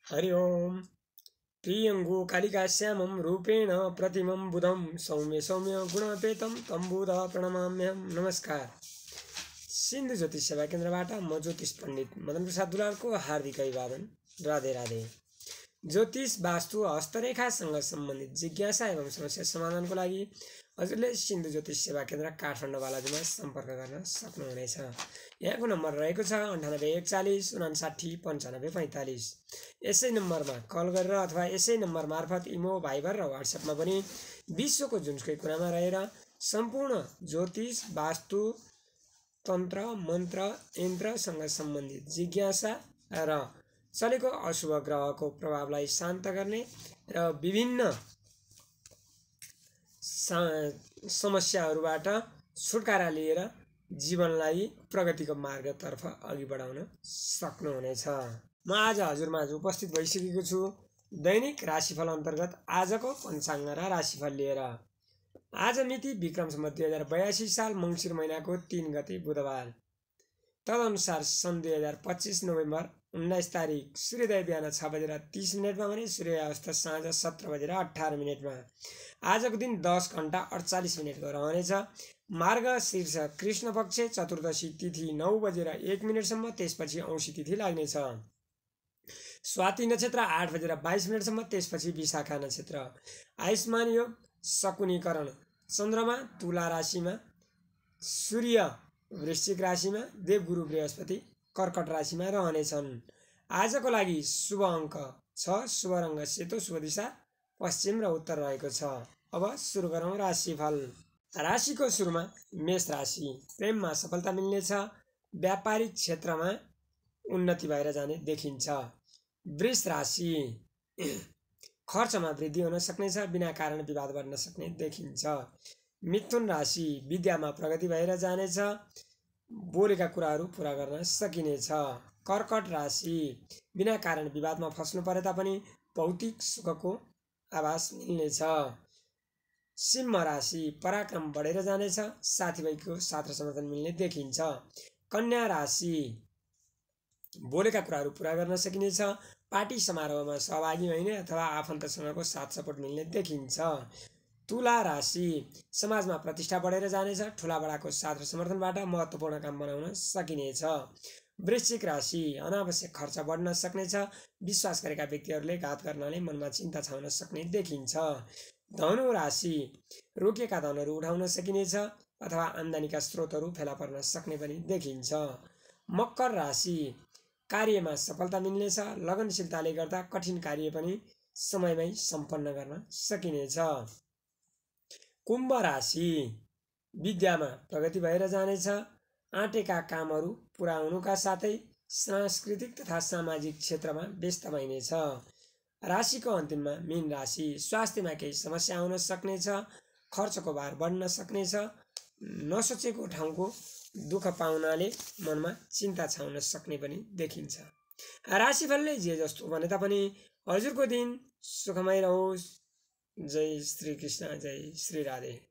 हरि ओम। प्रियंगु कालिकाश्यामं रूपेण प्रतिमं बुधं सौम्य सौम्य गुणपेतं तं बुध प्रणमाम्यहं। नमस्कार। सिन्धु ज्योतिष सेवा केन्द्रबाट म ज्योतिष पण्डित मदन प्रसाद दुलालको हार्दिक अभिवादन। राधे राधे। ज्योतिष वास्तु हस्तरेखासँग सम्बन्धित जिज्ञासा एवं समस्या समाधानको लागि हजुरले सिन्धु ज्योतिष सेवा केन्द्र काठमाडौँ बालाजुमा सम्पर्क गर्न सक्नुहुनेछ। यहाँको नम्बर रहेको छ 9841 59 95 45। यसै नम्बरमा कल गरेर अथवा यसै नम्बर मार्फत इमो, भाइबर र व्हाट्सएपमा पनि विश्वको जुनसुकै कुनामा रहेर सम्पूर्ण ज्योतिष, वास्तु, तन्त्र, मन्त्र, यन्त्रसँग सम्बन्धित जिज्ञासा र चलेको अशुभ ग्रहको प्रभावलाई शान्त गर्ने र विभिन्न समस्याहरूबाट छुटकारा लिएर जीवनलाई प्रगतिको मार्गतर्फ अघि बढाउन सक्नुहुनेछ। म आज हजुरमाझ उपस्थित भइसकेको छु दैनिक राशिफल अन्तर्गत आजको पञ्चाङ्ग र राशिफल लिएर। आज मिति विक्रम सम्वत 2082 साल मङ्सिर महिनाको 3 गते बुधबार। तदनुसार सन् 2025 नोभेम्बर 19 तारिक सूर्योदय बिहान 6:30 भने सूर्यास्त साँझ 17:18 आजको दिन 10 घण्टा 48 रहनेछ। मार्ग शीर्ष कृष्ण पक्ष, चतुर्दशी तिथि 9:01 त्यसपछि औँसी तिथि लाग्नेछ। स्वाति नक्षत्र 8:22 त्यसपछि विशाखा नक्षत्र। आयुष्मान योग, शकुनीकरण, चन्द्रमा तुला राशिमा, सूर्य वृश्चिक राशिमा, देवगुरु बृहस्पति कर्कट राशिमा रहनेछन्। आजको लागि शुभ अङ्क 6, शुभ रङ्ग सेतो, शुभ दिशा पश्चिम र उत्तर रहेको छ। अब सुरु गरौँ राशिफल। राशिको सुरुमा मेष राशि। प्रेममा सफलता मिल्नेछ, व्यापारिक क्षेत्रमा उन्नति भएर जाने देखिन्छ। वृष राशि। खर्चमा वृद्धि हुन सक्नेछ, बिना कारण विवाद बढ्न सक्ने देखिन्छ। मिथुन राशि। विद्यामा प्रगति भएर जानेछ, बोलेका कुराहरू पुरा गर्न सकिनेछ। कर्कट राशि। बिना कारण विवादमा फस्नु परे तापनि भौतिक सुखको आभास मिल्नेछ। सिंह राशि। पराक्रम बढेर जानेछ, साथीभाइको साथ र समर्थन मिल्ने देखिन्छ। कन्या राशि। बोलेका कुराहरू पुरा गर्न सकिनेछ, पार्टी समारोहमा सहभागी हुने अथवा आफन्तसँगको साथ सपोर्ट मिल्ने देखिन्छ। तुला राशि। समाजमा प्रतिष्ठा बढेर जानेछ, ठुलाबडाको साथ र समर्थनबाट महत्त्वपूर्ण काम बनाउन सकिनेछ। वृश्चिक राशि। अनावश्यक खर्च बढ्न सक्नेछ, विश्वास गरेका व्यक्तिहरूले घात गर्नाले मनमा चिन्ता छाउन सक्ने देखिन्छ। धनु राशि। रोकिएका धनहरू उठाउन सकिनेछ अथवा आम्दानीका स्रोतहरू फेला पर्न सक्ने पनि देखिन्छ। मकर राशि। कार्यमा सफलता मिल्नेछ, लगनशीलताले गर्दा कठिन कार्य पनि समयमै सम्पन्न गर्न सकिनेछ। कुम्भ राशि। विद्यामा प्रगति भएर जानेछ, आँटेका कामहरू पुरा हुनुका साथै सांस्कृतिक तथा सामाजिक क्षेत्रमा व्यस्त भइनेछ। राशिको अन्तिममा मीन राशि। स्वास्थ्यमा केही समस्या आउन सक्नेछ, खर्चको भार बढ्न सक्नेछ, नसोचेको ठाउँको दुःख पाउनाले मनमा चिन्ता छाउन सक्ने पनि देखिन्छ। राशिफलले जे जस्तो भने तापनि हजुरको दिन सुखमय रहोस्। जय श्री कृष्ण, जय श्री राधे।